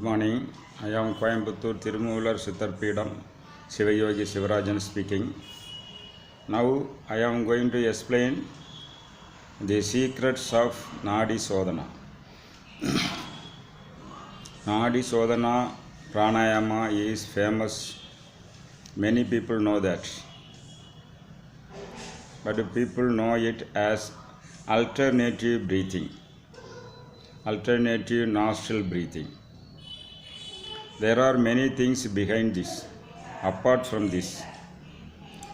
Good morning. I am Coimbatore Tirumular Sittarpeedam Sivayogi Sivarajan speaking. Now I am going to explain the secrets of Nadi Sodhana. Nadi Sodhana Pranayama is famous. Many people know that. But people know it as alternative breathing, alternative nostril breathing. There are many things behind this. Apart from this,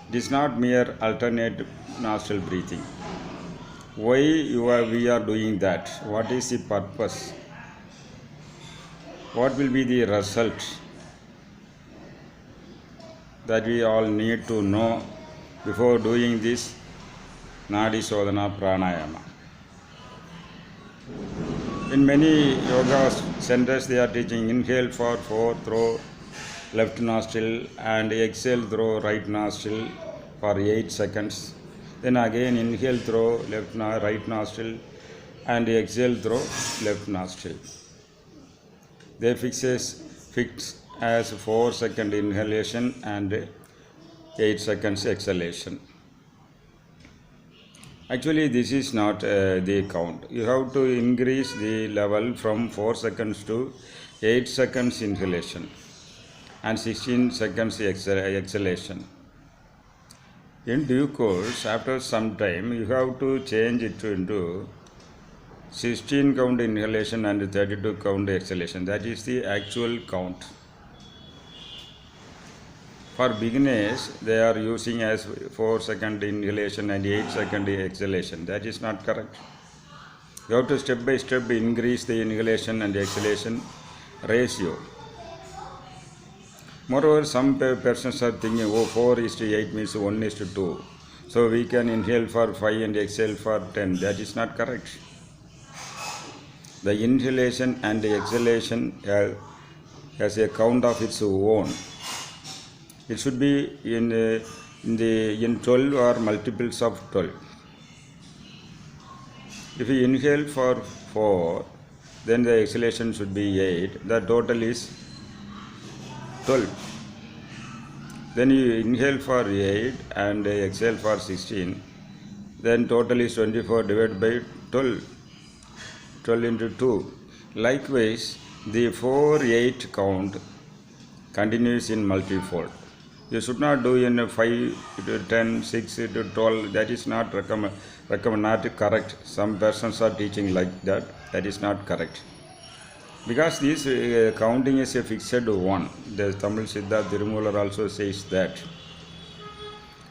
it is not mere alternate nostril breathing. Why we are doing that? What is the purpose? What will be the result? That we all need to know before doing this Nadi Sodhana Pranayama. In many yoga centers, they are teaching inhale for 4 through left nostril and exhale through right nostril for 8 seconds. Then again inhale through right nostril and exhale through left nostril. They fix as 4 second inhalation and 8 seconds exhalation. Actually, this is not the count. You have to increase the level from 4 seconds to 8 seconds inhalation and 16 seconds exhalation. In due course, after some time, you have to change it into 16 count inhalation and 32 count exhalation. That is the actual count. For beginners, they are using as 4 second inhalation and 8 second exhalation. That is not correct. You have to step by step increase the inhalation and exhalation ratio. Moreover, some persons are thinking, 4:8 means 1:2. So we can inhale for 5 and exhale for 10. That is not correct. The inhalation and the exhalation has a count of its own. It should be in 12 or multiples of 12. If you inhale for 4, then the exhalation should be 8. The total is 12. Then you inhale for 8 and exhale for 16. Then total is 24 divided by 12. 12 into 2. Likewise, the 4-8 count continues in multifold. You should not do in 5 to 10, 6 to 12. That is not not correct. Some persons are teaching like that. That is not correct. Because this counting is a fixed one. The Tamil Siddha Tirumular also says that.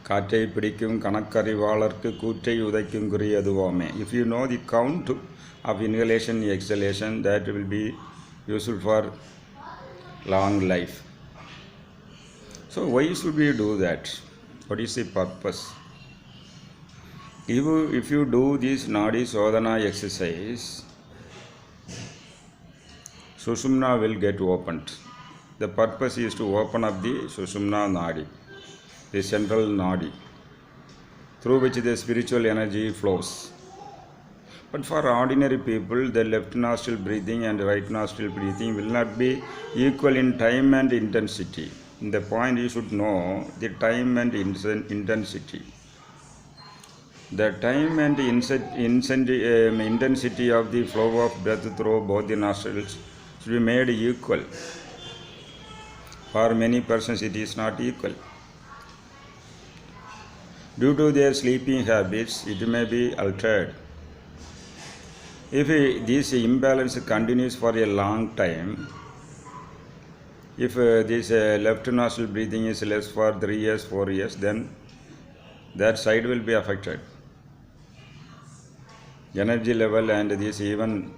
Kaattai pidikkum kanakkarivalarkku koottai udaikkum kuriyaduvame. If you know the count of inhalation and exhalation, that will be useful for long life. So why should we do that? What is the purpose? If you do this Nadi Sodhana exercise, Sushumna will get opened. The purpose is to open up the Sushumna Nadi, the central Nadi, through which the spiritual energy flows. But for ordinary people, the left nostril breathing and right nostril breathing will not be equal in time and intensity. The point you should know the time and intensity. The time and intensity of the flow of breath through both the nostrils should be made equal. For many persons, it is not equal. Due to their sleeping habits, it may be altered. If this imbalance continues for a long time, if this left nostril breathing is less for 3 years, 4 years, then that side will be affected. Energy level and this even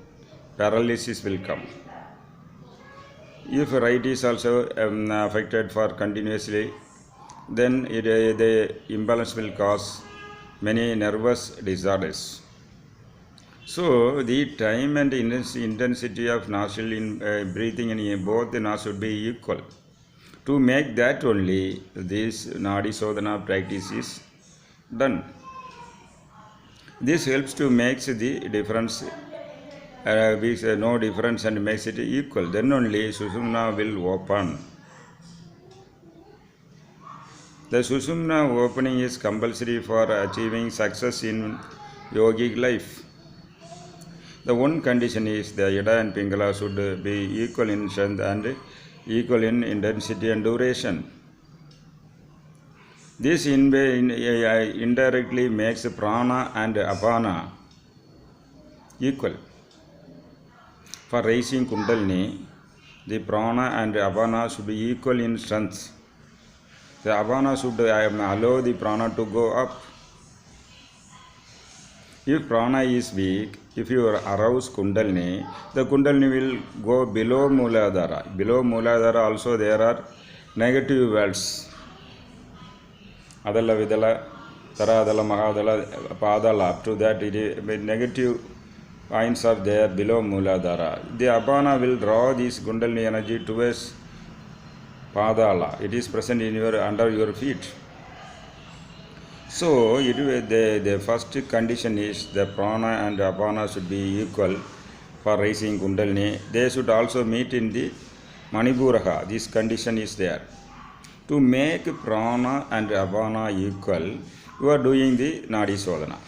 paralysis will come. If right is also affected for continuously, then the imbalance will cause many nervous disorders. So the time and intensity of nostril breathing in both the nostrils should be equal. To make that only, this Nadi Sodhana practice is done. This helps to make the difference with no difference and makes it equal, then only Sushumna will open. The Sushumna opening is compulsory for achieving success in yogic life. The one condition is the Ida and Pingala should be equal in strength and equal in intensity and duration. This indirectly makes prana and apana equal. For raising Kundalini, the prana and apana should be equal in strength. The apana should allow the prana to go up. If prana is weak, if you arouse Kundalini, the Kundalini will go below Mooladhara. Below Mooladhara also there are negative wells. Adala Vidala, Taradala, Mahadala, Padala, up to that it is, negative points are there below Mooladhara. The Apana will draw this Kundalini energy towards Padala. It is present in under your feet. So the first condition is the prana and apana should be equal for raising Kundalini. They should also meet in the Manipuraha. This condition is there. To make prana and apana equal, you are doing the Nadi Sodhana.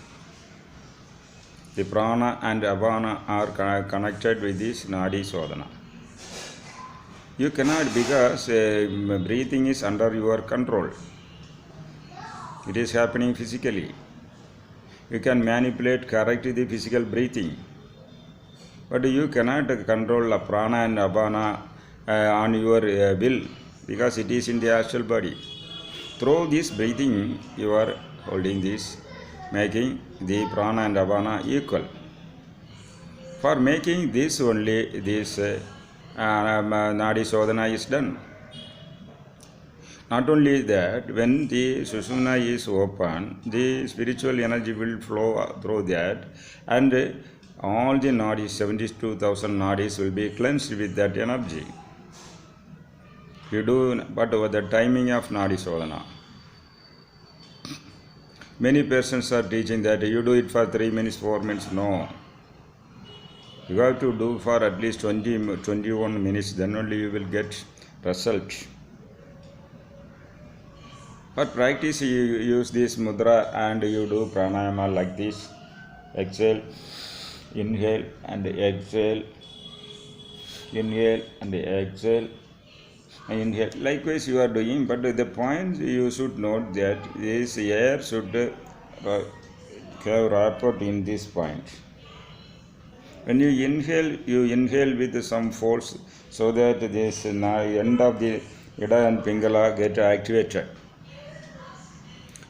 The prana and apana are connected with this Nadi Sodhana. You cannot, because breathing is under your control. It is happening physically. You can manipulate correctly the physical breathing. But you cannot control the prana and apana on your will, because it is in the astral body. Through this breathing, you are holding this, making the prana and apana equal. For making this only, this Nadi Sodhana is done. Not only that, when the Sushumna is open, the spiritual energy will flow through that, and all the nadis, 72,000 nadis, will be cleansed with that energy. You do, but over the timing of Nadi Sodhana. Many persons are teaching that you do it for 3 minutes, 4 minutes. No. You have to do for at least 21 minutes, then only you will get result. For practice, you use this mudra and you do pranayama like this. Exhale, inhale and exhale, inhale and exhale, inhale. Likewise you are doing, but the point you should note that this air should have rapport in this point. When you inhale with some force so that this end of the Ida and Pingala get activated.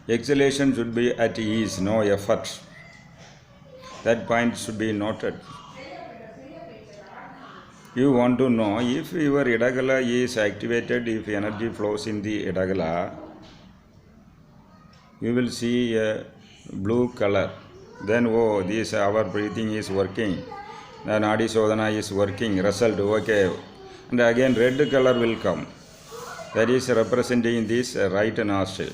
Exhalation should be at ease, no effort. That point should be noted. You want to know if your Idagala is activated, if energy flows in the Idagala, you will see a blue color. Then, oh, this our breathing is working. The Nadi Sodhana is working. Result, okay. And again, red color will come. That is representing this right nostril.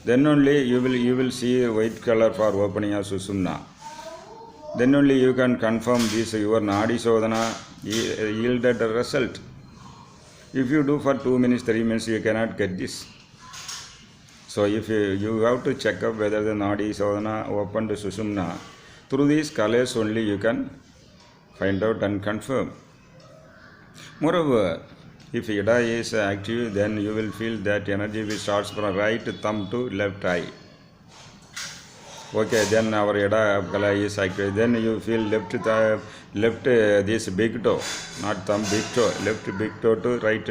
Then only you will see a white color for opening of Sushumna. Then only you can confirm this your Nadi Sodhana yielded a result. If you do for 2 minutes, 3 minutes, you cannot get this. So if you have to check up whether the Nadi Sodhana opened Sushumna, through these colors only you can find out and confirm. Moreover, if Ida is active, then you will feel that energy will start from right thumb to left eye. Okay, then our Ida Kala is active. Then you feel left this big toe, not thumb, big toe, left big toe to right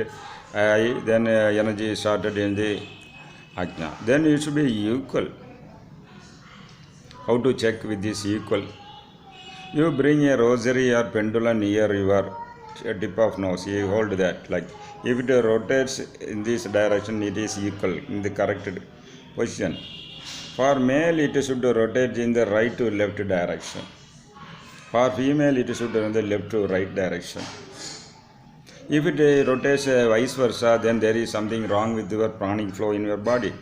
eye. Then energy started in the Ajna. Then it should be equal. How to check with this equal? You bring a rosary or pendulum near your tip of nose. You hold that like if it rotates in this direction, it is equal in the correct position. For male, it should rotate in the right to left direction. For female, it should in the left to right direction. If it rotates vice versa, then there is something wrong with your pranic flow in your body.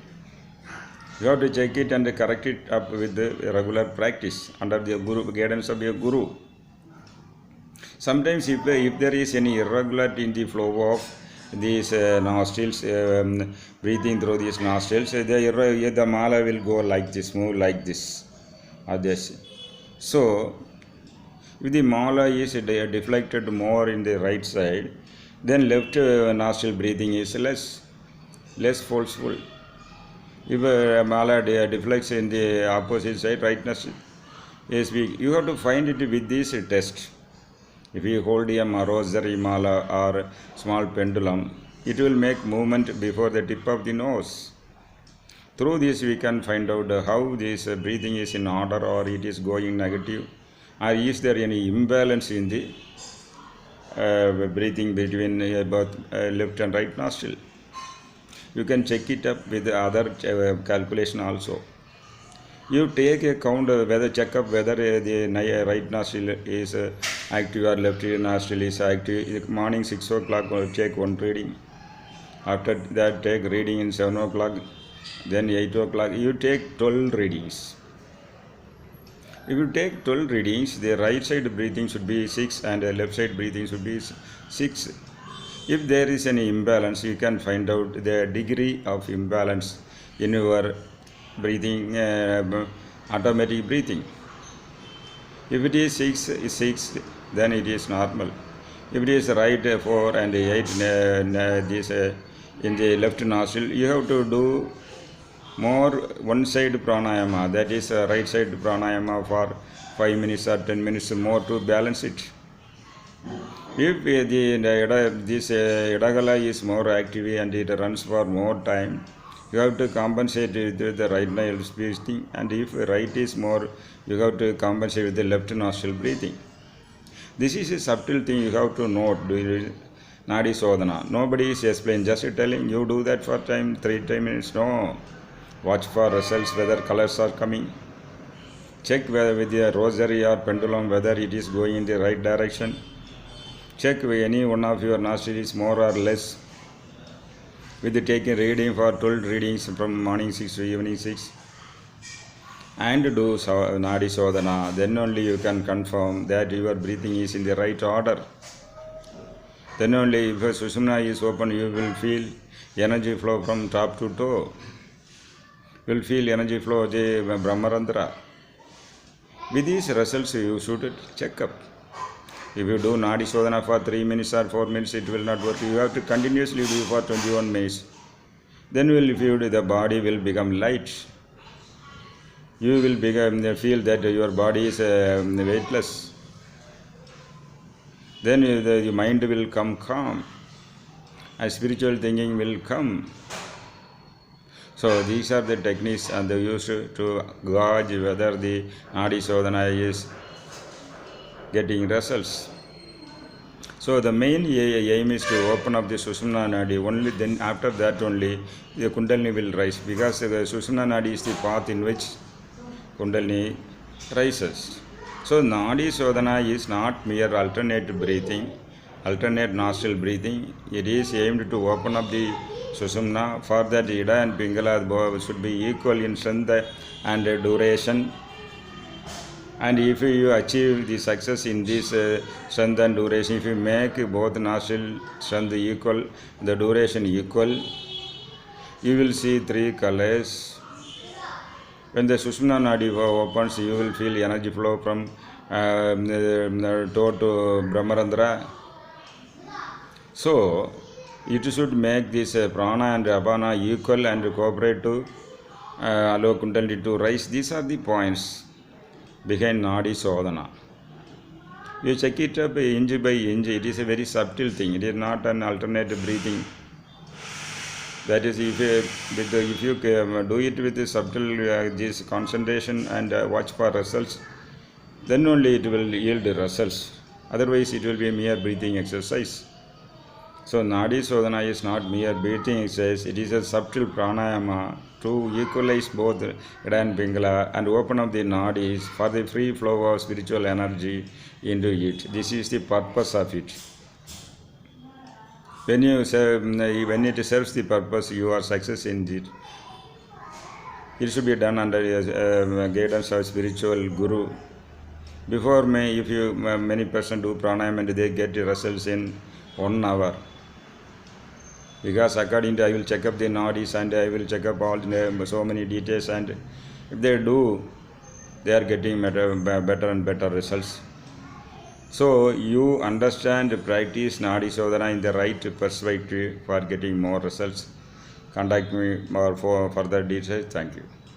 You have to check it and correct it up with the regular practice under the guru, guidance of your guru. Sometimes if there is any irregularity in the flow of these nostrils, breathing through these nostrils, the mala will go like this, move like this or this. So if the mala is deflected more in the right side, then left nostril breathing is less forceful. If mala deflects in the opposite side, right nostril is weak. You have to find it with this test. If you hold a rosary mala or small pendulum, it will make movement before the tip of the nose. Through this we can find out how this breathing is in order or it is going negative, or is there any imbalance in the breathing between both left and right nostril. You can check it up with other calculation also. You take a count check up whether the right nostril is active or left nostril is active. Morning 6 o'clock take one reading. After that take reading in 7 o'clock, then 8 o'clock. You take 12 readings. If you take 12 readings, the right side breathing should be 6 and the left side breathing should be 6. If there is any imbalance, you can find out the degree of imbalance in your breathing, automatic breathing. If it is 6, then it is normal. If it is right 4 and 8 this in the left nostril, you have to do more one side pranayama, that is right side pranayama for 5 minutes or 10 minutes more to balance it. If this Idagala is more active and it runs for more time, you have to compensate with the right nostril breathing, and if right is more, you have to compensate with the left nostril breathing. This is a subtle thing you have to note during Nadi Sodhana. Nobody is explaining, just telling you do that for 3 minutes. No. Watch for results, whether colors are coming. Check whether with the rosary or pendulum whether it is going in the right direction. Check with any one of your nostrils more or less. With taking reading for 12 readings from morning 6 to evening 6. And do Nadi Sodhana. Then only you can confirm that your breathing is in the right order. Then only if Sushumna is open, you will feel energy flow from top to toe. You will feel energy flow of the Brahmarandhra. With these results, you should check up. If you do Nadi Sodhana for 3 minutes or 4 minutes, it will not work. You have to continuously do for 21 minutes. Then the body will become light. You will feel that your body is weightless. Then the mind will come calm. And spiritual thinking will come. So these are the techniques and they used to gauge whether the Nadi Sodhana is getting results. So the main aim is to open up the Sushumna Nadi. Only then after that only the Kundalini will rise, because the Sushumna Nadi is the path in which Kundalini rises. So Nadi Sodhana is not mere alternate breathing, alternate nostril breathing. It is aimed to open up the Sushumna. For that, Ida and Pingala should be equal in strength and duration. And if you achieve the success in this strength and duration, if you make both nostril strength equal, the duration equal, you will see 3 colors. When the Sushumna Nadi opens, you will feel energy flow from toe to Brahmarandhra. So, it should make this prana and apana equal and cooperate to allow Kundalini to rise. These are the points behind Nadi Sodhana. You check it up inch by inch. It is a very subtle thing. It is not an alternate breathing. That is, if you do it with subtle this concentration and watch for results, then only it will yield results. Otherwise, it will be a mere breathing exercise. So Nadi Sodhana is not mere breathing exercise. It is a subtle pranayama to equalize both Ida and Pingala and open up the nadis for the free flow of spiritual energy into it. This is the purpose of it. When it serves the purpose, you are success in it. It should be done under guidance of spiritual guru. Before me, if you many person do pranayam and they get results in 1 hour. Because according to I will check up the nadis and I will check up all so many details, and if they do, they are getting better and better results. So you understand, practice Nadi Sodhana in the right perspective for getting more results. Contact me more for further details. Thank you.